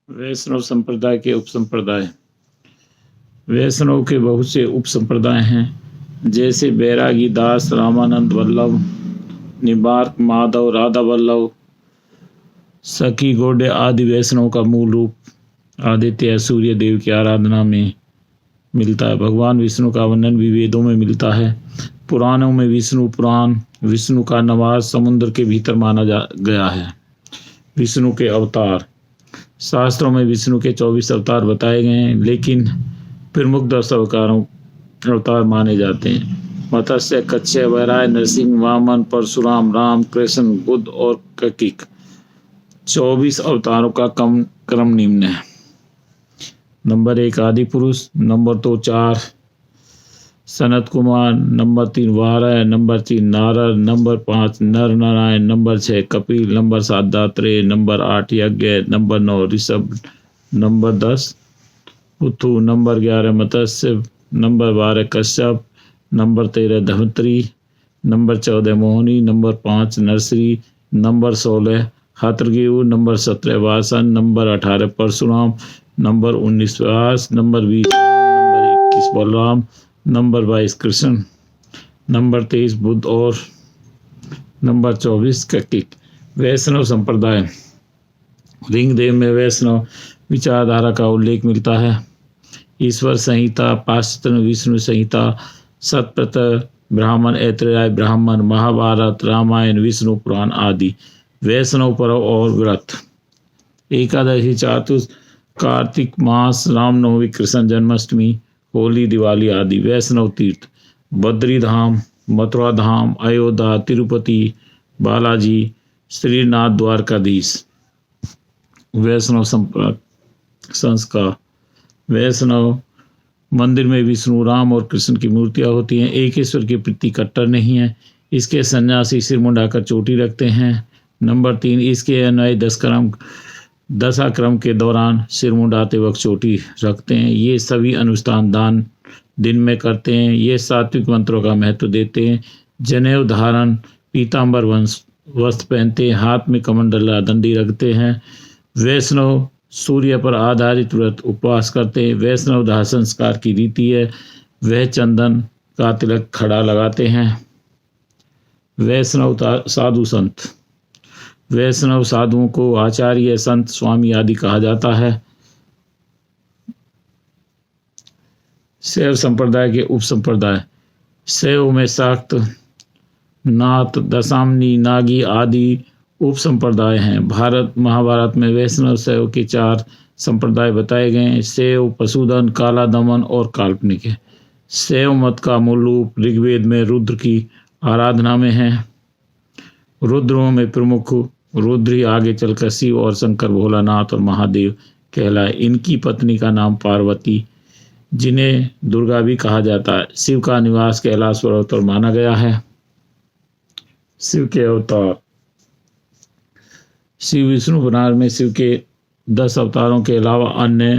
वैष्णव संप्रदाय के उपसंप्रदाय। वैष्णव के बहुत से उपसंप्रदाय हैं, जैसे बैरागी दास, रामानंद वल्लभ, निम्बार्क, माधव, राधा वल्लभ, सखी गौड़े आदि। वैष्णव का मूल रूप आदित्य सूर्य देव की आराधना में मिलता है। भगवान विष्णु का वर्णन भी वेदों में मिलता है। पुराणों में विष्णु पुराण विष्णु का निवास समुद्र के भीतर माना गया है। विष्णु के अवतार। शास्त्रों में विष्णु के 24 अवतार बताए गए हैं, लेकिन प्रमुख 10 अवतार माने जाते हैं। मत्स्य, कच्छप, वराह, नरसिंह, वामन, परशुराम, राम, कृष्ण, बुद्ध और ककिक। 24 अवतारों का क्रम निम्न है। Number 1 Adi Purush, number 2 4 Sanat Kumar, number 3 Varaha, number 3 Narad, number 5 Nar Narayan, number 6 Kapil, number 7 Datreya, number 8 Yagya, number 9 Rishabh, number 10 उथु, number 11 Matsya, number 12 Kashyap, number 13 धमत्री, नंबर 14 मोहिनी, नंबर 5 नरसरी, नंबर 16 हात्रगियु, नंबर 17 वासन, number 18 Parshuram, number 19 Vyas, number 20 number 21 Balram, number 22 Krishna, number 23 Buddha और नंबर 24 ककिक। वैष्णव संप्रदाय। ऋग्वेद में वैष्णव विचारधारा का उल्लेख मिलता है। ईश्वर संहिता, पाश्चात्य विष्णु संहिता, सतपथ ब्राह्मण, ऐतरेय ब्राह्मण, महाभारत, रामायण, विष्णु पुराण आदि। वैष्णव पर्व और व्रत। एकादशी, चातुर्मास, कार्तिक मास, रामनवमी, कृष्ण जन्माष्टमी, होली, दिवाली आदि। वैष्णव तीर्थ। बद्री धाम, मथुरा धाम, अयोध्या, तिरुपति बालाजी, श्रीनाथ, द्वारकाधीश। वैष्णव संस्कार। वैष्णव मंदिर में विष्णु, राम और कृष्ण की मूर्तियां होती हैं। एक ईश्वर के प्रति कट्टर नहीं है। इसके सन्यासी सिर मुंडाकर चोटी रखते हैं। नंबर 3 इसके अनुयायी 10 क्रम के दौरान सिर मुंडाते वक्त चोटी रखते हैं। ये सभी अनुष्ठान दान दिन में करते हैं। ये सात्विक मंत्रों का महत्व देते हैं। जनेऊ धारण, पीताम्बर वस्त्र पहनते हैं। हाथ में कमंडला दंडी रखते हैं। वैष्णव सूर्य पर आधारित व्रत उपवास करते हैं। वैष्णव दाह संस्कार की रीति है। वह चंदन का तिलक खड़ा लगाते हैं। वैष्णव साधु संत। वैष्णव साधुओं को आचार्य, संत, स्वामी आदि कहा जाता है। शैव संप्रदाय के उपसंप्रदाय। शैव में शाक्त, नाथ, दशामनी, नागी आदि उपसंप्रदाय हैं। महाभारत में वैष्णव शैव के 4 संप्रदाय बताए गए हैं। शैव, पशुधन, काला दमन और काल्पनिक है। शैव मत का मूल रूप ऋग्वेद में रुद्र की आराधना में है। रुद्रों में प्रमुख रुद्र ही आगे चलकर शिव और शंकर, भोलानाथ और महादेव कहलाए। इनकी पत्नी का नाम पार्वती, जिन्हें दुर्गा भी कहा जाता है। शिव का निवास कैलाश पर्वत माना गया है। शिव के अवतार। शिव विष्णु पुराण में शिव के 10 अवतारों के अलावा अन्य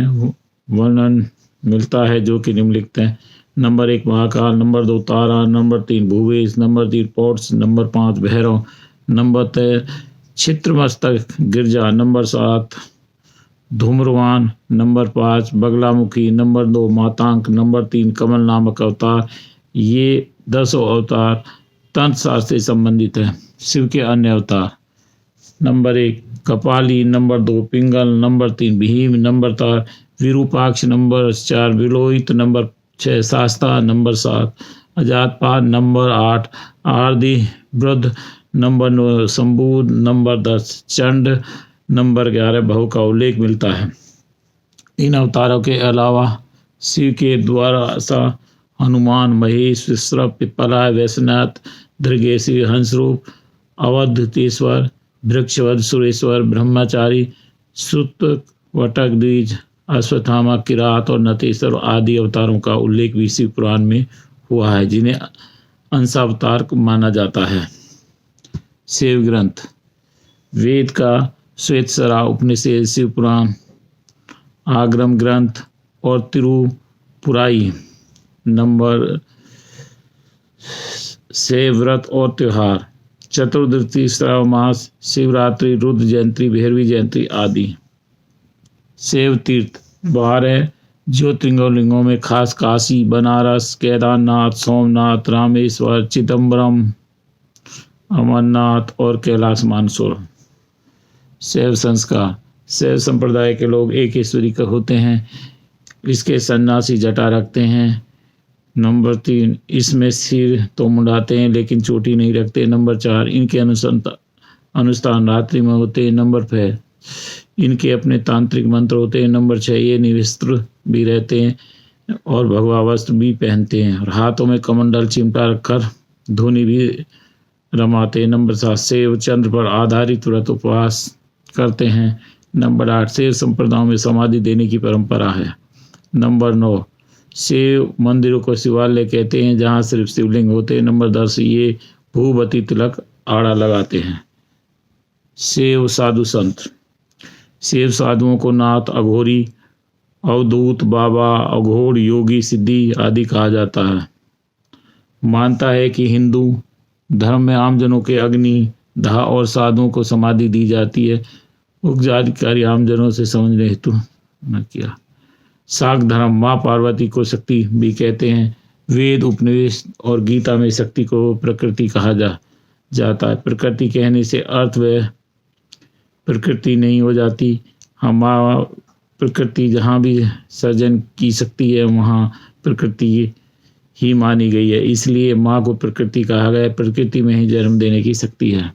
वर्णन मिलता है, जो कि निम्नलिखित हैं। Number 1 Mahakal, number 2 Tara, number 3 भूवेश, नंबर 3 पौट्स, नंबर 5 भैरव, नंबर 3 छित्रमस्तक गिरजा, नंबर 7 धूम्रवान, नंबर 5 बगलामुखी, नंबर 2 मातांक, नंबर 3 कमल नामक अवतार। ये 10 अवतार तंत्र शास्त्र से संबंधित है। शिव के अन्य अवतार। नंबर 1 कपाली, number 2 Pingal, number 3 Bhim, number 4 Virupaksha, number 4 Vilohit, number 6 Shasta, number 7 Ajatpad, number 8 आरदी वृद्ध, नंबर 9 संबूद, नंबर 10 चंड, नंबर 11 भव का उल्लेख मिलता है। इन अवतारों के अलावा शिव के द्वारा हनुमान, महेश, विश्रव, पिप्पलाय, वैश्वनाथ, दृगेशी, हंसरूप, अवधूतेश्वर, वृक्षवध, सुरेश्वर, ब्रह्मचारी, सुत, वटक, द्विज, अश्वत्थामा, किरात और नतेश्वर आदि अवतारों का उल्लेख भी शिव पुराण में हुआ है, जिन्हें अंशावतार माना जाता है। शिव ग्रंथ। वेद का श्वेतसरा, उपनिषद, शिव पुराण, आगम ग्रंथ और तिरुपुराई। नंबर 6 व्रत और त्योहार। चतुर्दशी, श्रावण मास, शिवरात्रि, रुद्र जयंती, भैरवी जयंती आदि। शैव तीर्थ 12 ज्योतिर्लिंगों में खास काशी, बनारस, केदारनाथ, सोमनाथ, रामेश्वर, चिदम्बरम, अमरनाथ और कैलाश मानसरोवर। शैव संस्कार, शैव संप्रदाय के लोग एक ईश्वरी का होते हैं। इसके सन्यासी जटा रखते हैं। नंबर 3, इसमें सिर तो मुंडाते हैं लेकिन चोटी नहीं रखते। नंबर 4, इनके अनुष्ठान रात्रि में होते हैं। नंबर 5, इनके अपने तांत्रिक मंत्र होते हैं। नंबर 6, ये निवस्त्र भी रहते हैं और भगवा वस्त्र भी पहनते हैं और हाथों में कमंडल चिमटा रखकर धुनी भी रमाते हैं। नंबर 7, शैव चंद्र पर आधारित व्रत उपवास करते हैं। नंबर 8, शैव संप्रदायों में समाधि देने की परंपरा है। नंबर 9, शैव मंदिरों को शिवालय कहते हैं जहाँ सिर्फ शिवलिंग होते हैं। नंबर 10, ये भूवती तिलक आड़ा लगाते हैं। शैव साधु संत, शैव साधुओं को नाथ, अघोरी, अवधूत, बाबा, अघोर, योगी, सिद्धि आदि कहा जाता है। मानता है कि हिंदू धर्म में आमजनों के अग्नि, दाह और साधुओं को समाधि दी जाती है। उक्त जानकारी आमजनों से समझने हेतु न किया। शाक्त धर्म, माँ पार्वती को शक्ति भी कहते हैं। वेद, उपनिषद और गीता में शक्ति को प्रकृति कहा जाता है। प्रकृति कहने से अर्थ वह प्रकृति नहीं हो जाती। हम माँ प्रकृति जहाँ भी सर्जन की शक्ति है वहाँ प्रकृति ही मानी गई है, इसलिए माँ को प्रकृति कहा गया है। प्रकृति में ही जन्म देने की शक्ति है।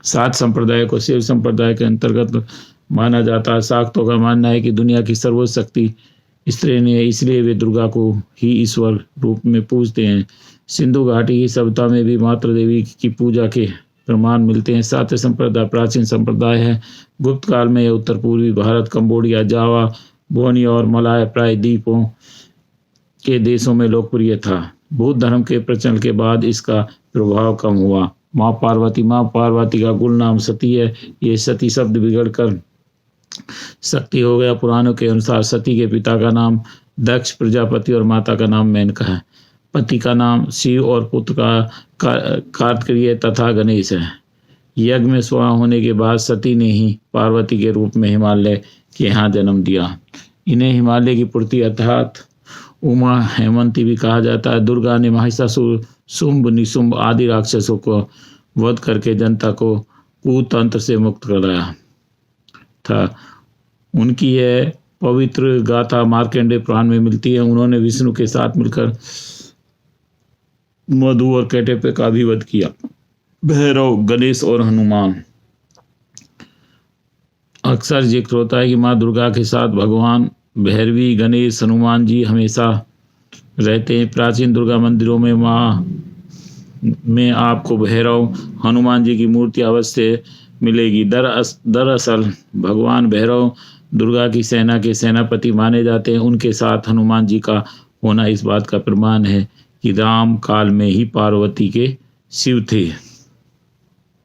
7 संप्रदाय को शैव संप्रदाय के अंतर्गत माना जाता है। शाक्तों का मानना है कि दुनिया की सर्वोच्च शक्ति स्त्री ने है, इसलिए वे दुर्गा को ही ईश्वर रूप में पूजते हैं। सिंधु घाटी की सभ्यता में भी मातृ देवी की पूजा के प्रमाण मिलते हैं। 7 संप्रदाय प्राचीन संप्रदाय है। गुप्त काल में यह उत्तर पूर्वी भारत, कंबोडिया, जावा, बोर्नियो और मलाय प्राय द्वीपों के देशों में लोकप्रिय था। बौद्ध धर्म के प्रचलन के बाद इसका प्रभाव कम हुआ। माँ पार्वती का कुल नाम सती है। ये सती शब्द बिगड़कर शक्ति हो गया। पुराणों के अनुसार सती के पिता का नाम दक्ष प्रजापति और माता का नाम मेनका है। पति का नाम शिव और पुत्र का कार्तिकेय तथा गणेश है। यज्ञ में स्वयं होने के बाद सती ने ही पार्वती के रूप में हिमालय के यहाँ जन्म दिया। इन्हें हिमालय की पुत्री अर्थात उमा हेमंती भी कहा जाता है। दुर्गा ने महिषासुर, शुंभ, निशुंभ आदि राक्षसों को वध करके जनता को कुतंत्र से मुक्त कराया था। उनकी यह पवित्र गाथा मार्कंडेय पुराण में मिलती है। उन्होंने विष्णु के साथ मिलकर मधु और कैटभ का भी वध किया। भैरव, गणेश और हनुमान, अक्सर जिक्र होता है कि माँ दुर्गा के साथ भगवान भैरवी, गणेश, हनुमान जी हमेशा रहते हैं। प्राचीन दुर्गा मंदिरों में माँ में आपको भैरव, हनुमान जी की मूर्ति अवश्य मिलेगी। दरअसल भगवान भैरव दुर्गा की सेना के सेनापति माने जाते हैं। उनके साथ हनुमान जी का होना इस बात का प्रमाण है कि राम काल में ही पार्वती के शिव थे।